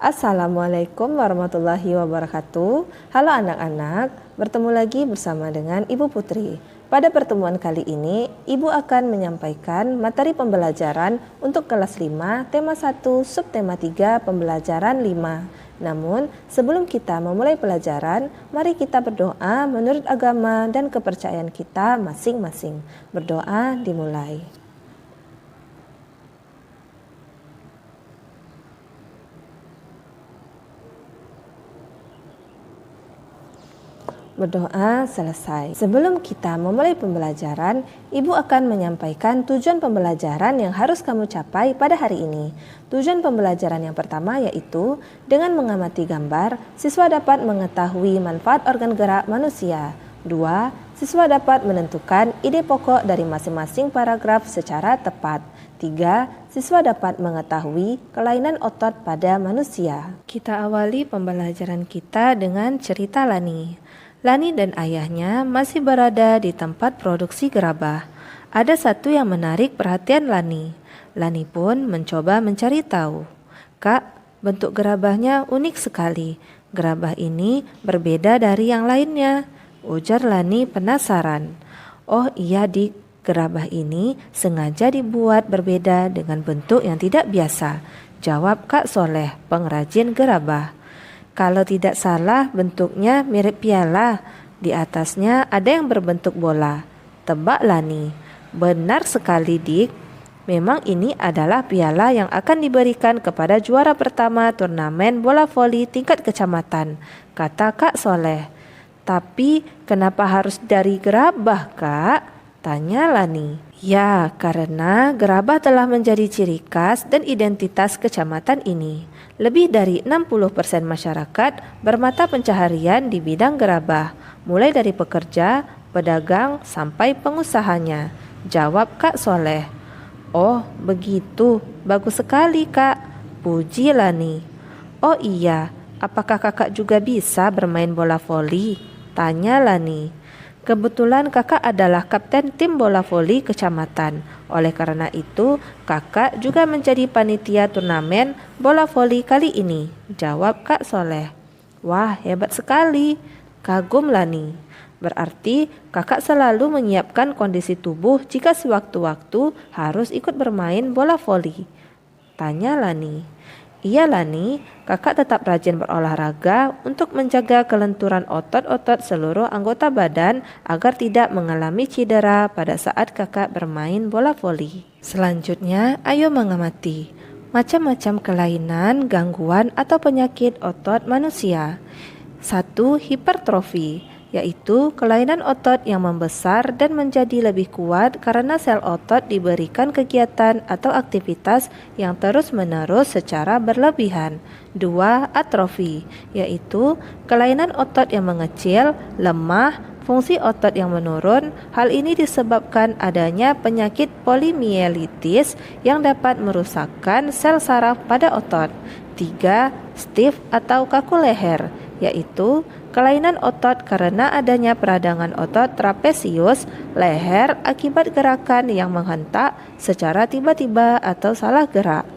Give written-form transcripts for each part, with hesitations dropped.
Assalamualaikum warahmatullahi wabarakatuh. Halo anak-anak, bertemu lagi bersama dengan Ibu Putri. Pada pertemuan kali ini, Ibu akan menyampaikan materi pembelajaran untuk kelas 5, tema 1, subtema 3, pembelajaran 5. Namun, sebelum kita memulai pelajaran, mari kita berdoa menurut agama dan kepercayaan kita masing-masing. Berdoa dimulai. Berdoa selesai. Sebelum kita memulai pembelajaran, Ibu akan menyampaikan tujuan pembelajaran yang harus kamu capai pada hari ini. Tujuan pembelajaran yang pertama yaitu, dengan mengamati gambar, siswa dapat mengetahui manfaat organ gerak manusia. 2. Siswa dapat menentukan ide pokok dari masing-masing paragraf secara tepat. 3. Siswa dapat mengetahui kelainan otot pada manusia. Kita awali pembelajaran kita dengan cerita Lani. Lani dan ayahnya masih berada di tempat produksi gerabah. Ada satu yang menarik perhatian Lani. Lani pun mencoba mencari tahu. "Kak, bentuk gerabahnya unik sekali. Gerabah ini berbeda dari yang lainnya," ujar Lani penasaran. "Oh iya Dik, gerabah ini sengaja dibuat berbeda dengan bentuk yang tidak biasa," jawab Kak Soleh, pengrajin gerabah. "Kalau tidak salah bentuknya mirip piala. Di atasnya ada yang berbentuk bola," tebak Lani. "Benar sekali Dik. Memang ini adalah piala yang akan diberikan kepada juara pertama turnamen bola voli tingkat kecamatan," kata Kak Soleh. "Tapi kenapa harus dari gerabah Kak?" tanya Lani. "Ya, karena gerabah telah menjadi ciri khas dan identitas kecamatan ini. Lebih dari 60% masyarakat bermata pencaharian di bidang gerabah, mulai dari pekerja, pedagang, sampai pengusahanya," jawab Kak Soleh. "Oh, begitu. Bagus sekali, Kak," puji Lani. "Oh iya, apakah Kakak juga bisa bermain bola voli?" tanya Lani. "Kebetulan kakak adalah kapten tim bola voli kecamatan. Oleh karena itu, kakak juga menjadi panitia turnamen bola voli kali ini," jawab Kak Soleh. "Wah, hebat sekali," kagum Lani. "Berarti kakak selalu menyiapkan kondisi tubuh jika sewaktu-waktu harus ikut bermain bola voli?" tanya Lani. "Iya Lani, kakak tetap rajin berolahraga untuk menjaga kelenturan otot-otot seluruh anggota badan agar tidak mengalami cedera pada saat kakak bermain bola voli." Selanjutnya, ayo mengamati macam-macam kelainan, gangguan atau penyakit otot manusia. 1. Hipertrofi, yaitu kelainan otot yang membesar dan menjadi lebih kuat karena sel otot diberikan kegiatan atau aktivitas yang terus-menerus secara berlebihan. 2. Atrofi, yaitu kelainan otot yang mengecil, lemah, fungsi otot yang menurun. Hal ini disebabkan adanya penyakit polimielitis yang dapat merusakkan sel saraf pada otot. 3. Stiff atau kaku leher, yaitu kelainan otot karena adanya peradangan otot trapesius leher akibat gerakan yang menghentak secara tiba-tiba atau salah gerak.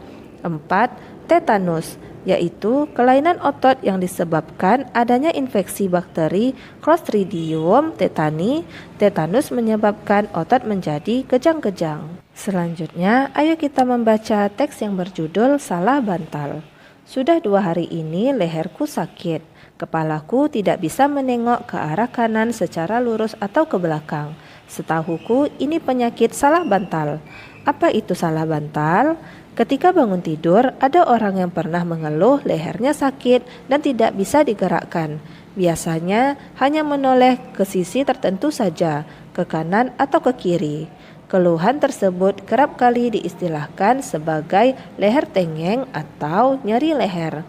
4. Tetanus, yaitu kelainan otot yang disebabkan adanya infeksi bakteri Clostridium tetani. Tetanus menyebabkan otot menjadi kejang-kejang. Selanjutnya, ayo kita membaca teks yang berjudul Salah Bantal. "Sudah 2 hari ini leherku sakit. Kepalaku tidak bisa menengok ke arah kanan secara lurus atau ke belakang. Setahuku ini penyakit salah bantal." "Apa itu salah bantal?" "Ketika bangun tidur, ada orang yang pernah mengeluh lehernya sakit dan tidak bisa digerakkan. Biasanya hanya menoleh ke sisi tertentu saja, ke kanan atau ke kiri. Keluhan tersebut kerap kali diistilahkan sebagai leher tengeng atau nyeri leher."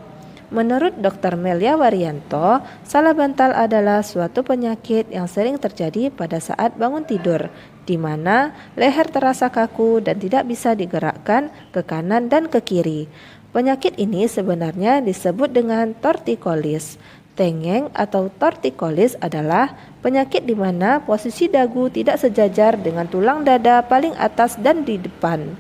Menurut Dr. Melia Waryanto, salah bantal adalah suatu penyakit yang sering terjadi pada saat bangun tidur, di mana leher terasa kaku dan tidak bisa digerakkan ke kanan dan ke kiri. Penyakit ini sebenarnya disebut dengan torticollis. Tengeng atau torticollis adalah penyakit di mana posisi dagu tidak sejajar dengan tulang dada paling atas dan di depan.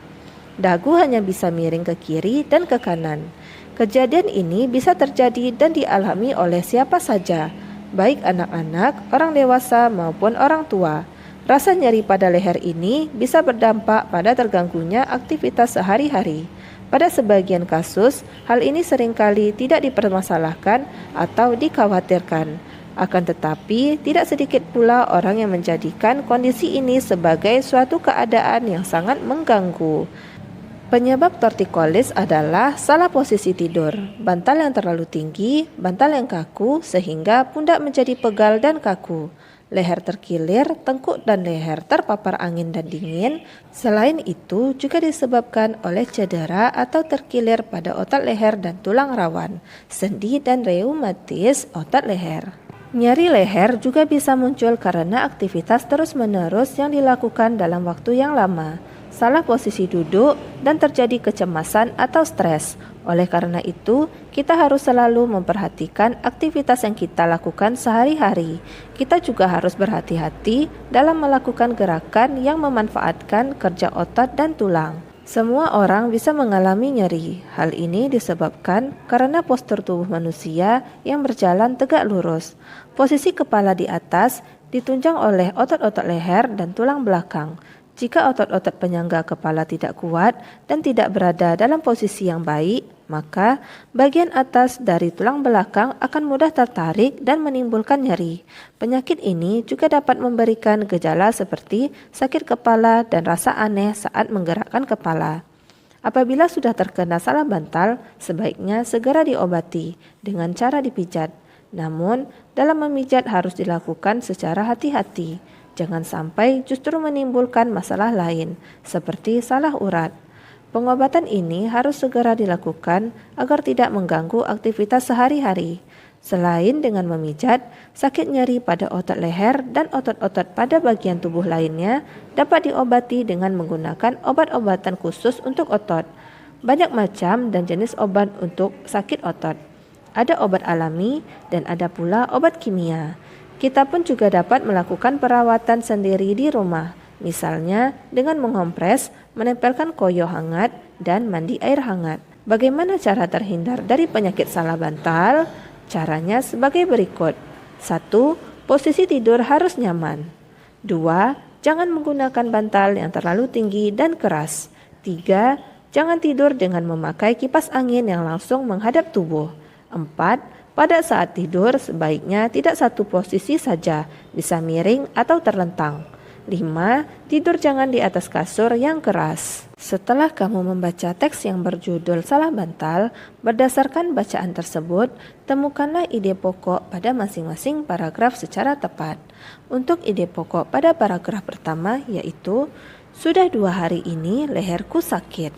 Dagu hanya bisa miring ke kiri dan ke kanan. Kejadian ini bisa terjadi dan dialami oleh siapa saja, baik anak-anak, orang dewasa maupun orang tua. Rasa nyeri pada leher ini bisa berdampak pada terganggunya aktivitas sehari-hari. Pada sebagian kasus, hal ini seringkali tidak dipermasalahkan atau dikhawatirkan. Akan tetapi, tidak sedikit pula orang yang menjadikan kondisi ini sebagai suatu keadaan yang sangat mengganggu. Penyebab tortikolis adalah salah posisi tidur, bantal yang terlalu tinggi, bantal yang kaku sehingga pundak menjadi pegal dan kaku, leher terkilir, tengkuk dan leher terpapar angin dan dingin. Selain itu juga disebabkan oleh cedera atau terkilir pada otot leher dan tulang rawan, sendi dan reumatis otot leher. Nyeri leher juga bisa muncul karena aktivitas terus-menerus yang dilakukan dalam waktu yang lama, salah posisi duduk, dan terjadi kecemasan atau stres. Oleh karena itu, kita harus selalu memperhatikan aktivitas yang kita lakukan sehari-hari. Kita juga harus berhati-hati dalam melakukan gerakan yang memanfaatkan kerja otot dan tulang. Semua orang bisa mengalami nyeri. Hal ini disebabkan karena postur tubuh manusia yang berjalan tegak lurus. Posisi kepala di atas ditunjang oleh otot-otot leher dan tulang belakang. Jika otot-otot penyangga kepala tidak kuat dan tidak berada dalam posisi yang baik, maka bagian atas dari tulang belakang akan mudah tertarik dan menimbulkan nyeri. Penyakit ini juga dapat memberikan gejala seperti sakit kepala dan rasa aneh saat menggerakkan kepala. Apabila sudah terkena salah bantal, sebaiknya segera diobati dengan cara dipijat. Namun, dalam memijat harus dilakukan secara hati-hati. Jangan sampai justru menimbulkan masalah lain, seperti salah urat. Pengobatan ini harus segera dilakukan agar tidak mengganggu aktivitas sehari-hari. Selain dengan memijat, sakit nyeri pada otot leher dan otot-otot pada bagian tubuh lainnya dapat diobati dengan menggunakan obat-obatan khusus untuk otot. Banyak macam dan jenis obat untuk sakit otot. Ada obat alami dan ada pula obat kimia. Kita pun juga dapat melakukan perawatan sendiri di rumah, misalnya dengan mengompres, menempelkan koyo hangat, dan mandi air hangat. Bagaimana cara terhindar dari penyakit salah bantal? Caranya sebagai berikut. 1. Posisi tidur harus nyaman. 2. Jangan menggunakan bantal yang terlalu tinggi dan keras. 3. Jangan tidur dengan memakai kipas angin yang langsung menghadap tubuh. 4. Pada saat tidur, sebaiknya tidak satu posisi saja, bisa miring atau terlentang. 5. Tidur jangan di atas kasur yang keras. Setelah kamu membaca teks yang berjudul Salah Bantal, berdasarkan bacaan tersebut, temukanlah ide pokok pada masing-masing paragraf secara tepat. Untuk ide pokok pada paragraf pertama yaitu, sudah 2 hari ini leherku sakit.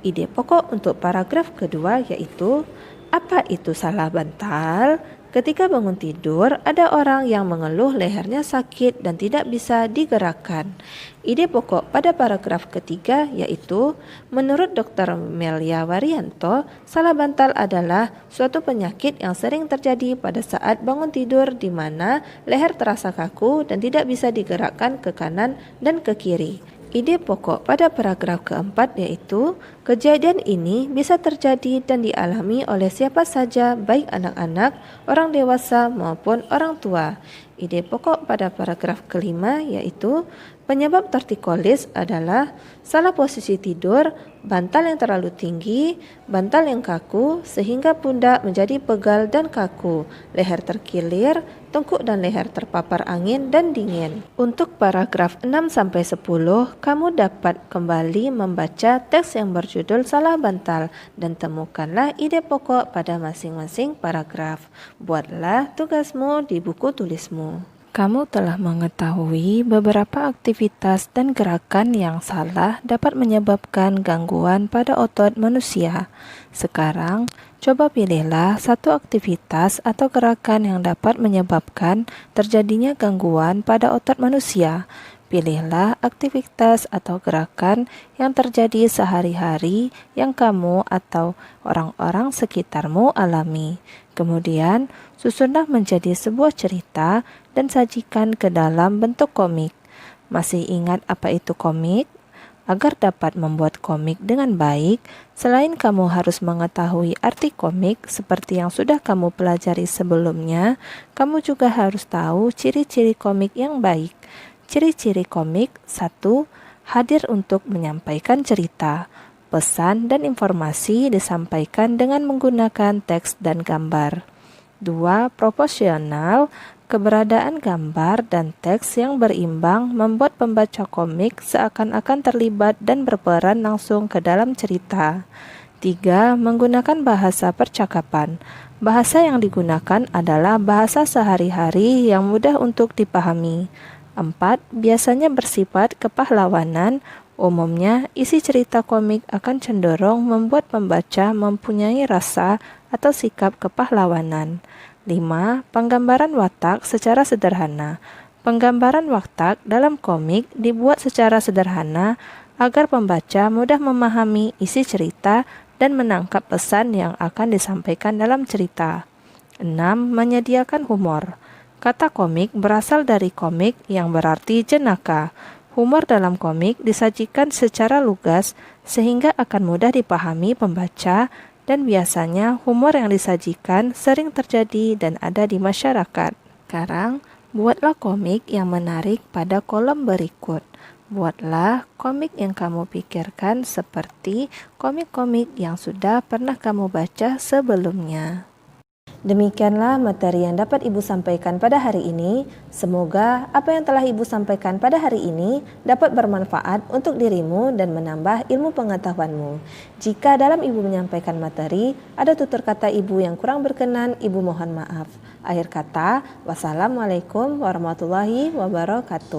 Ide pokok untuk paragraf kedua yaitu, apa itu salah bantal? Ketika bangun tidur, ada orang yang mengeluh lehernya sakit dan tidak bisa digerakkan. Ide pokok pada paragraf ketiga yaitu, menurut Dr. Melia Waryanto, salah bantal adalah suatu penyakit yang sering terjadi pada saat bangun tidur di mana leher terasa kaku dan tidak bisa digerakkan ke kanan dan ke kiri. Ide pokok pada paragraf keempat yaitu, kejadian ini bisa terjadi dan dialami oleh siapa saja baik anak-anak, orang dewasa maupun orang tua. Ide pokok pada paragraf kelima yaitu, penyebab tortikolis adalah salah posisi tidur, bantal yang terlalu tinggi, bantal yang kaku sehingga pundak menjadi pegal dan kaku, leher terkilir, tengkuk dan leher terpapar angin dan dingin. Untuk paragraf 6-10, kamu dapat kembali membaca teks yang berjudul Salah Bantal dan temukanlah ide pokok pada masing-masing paragraf. Buatlah tugasmu di buku tulismu. Kamu telah mengetahui beberapa aktivitas dan gerakan yang salah dapat menyebabkan gangguan pada otot manusia. Sekarang, coba pilihlah satu aktivitas atau gerakan yang dapat menyebabkan terjadinya gangguan pada otot manusia. Pilihlah aktivitas atau gerakan yang terjadi sehari-hari yang kamu atau orang-orang sekitarmu alami. Kemudian, susunlah menjadi sebuah cerita dan sajikan ke dalam bentuk komik. Masih ingat apa itu komik? Agar dapat membuat komik dengan baik, selain kamu harus mengetahui arti komik seperti yang sudah kamu pelajari sebelumnya, kamu juga harus tahu ciri-ciri komik yang baik. Ciri-ciri komik: 1. Hadir untuk menyampaikan cerita. Pesan dan informasi disampaikan dengan menggunakan teks dan gambar. 2. Proporsional. Keberadaan gambar dan teks yang berimbang membuat pembaca komik seakan-akan terlibat dan berperan langsung ke dalam cerita. 3. Menggunakan bahasa percakapan. Bahasa yang digunakan adalah bahasa sehari-hari yang mudah untuk dipahami. 4. Biasanya bersifat kepahlawanan. Umumnya, isi cerita komik akan cenderung membuat pembaca mempunyai rasa atau sikap kepahlawanan. 5. Penggambaran watak secara sederhana. Penggambaran watak dalam komik dibuat secara sederhana agar pembaca mudah memahami isi cerita dan menangkap pesan yang akan disampaikan dalam cerita. 6. Menyediakan humor. Kata komik berasal dari komik yang berarti jenaka. Humor dalam komik disajikan secara lugas sehingga akan mudah dipahami pembaca, dan biasanya humor yang disajikan sering terjadi dan ada di masyarakat. Sekarang, buatlah komik yang menarik pada kolom berikut. Buatlah komik yang kamu pikirkan seperti komik-komik yang sudah pernah kamu baca sebelumnya. Demikianlah materi yang dapat Ibu sampaikan pada hari ini. Semoga apa yang telah Ibu sampaikan pada hari ini dapat bermanfaat untuk dirimu dan menambah ilmu pengetahuanmu. Jika dalam Ibu menyampaikan materi ada tutur kata Ibu yang kurang berkenan, Ibu mohon maaf. Akhir kata, wassalamualaikum warahmatullahi wabarakatuh.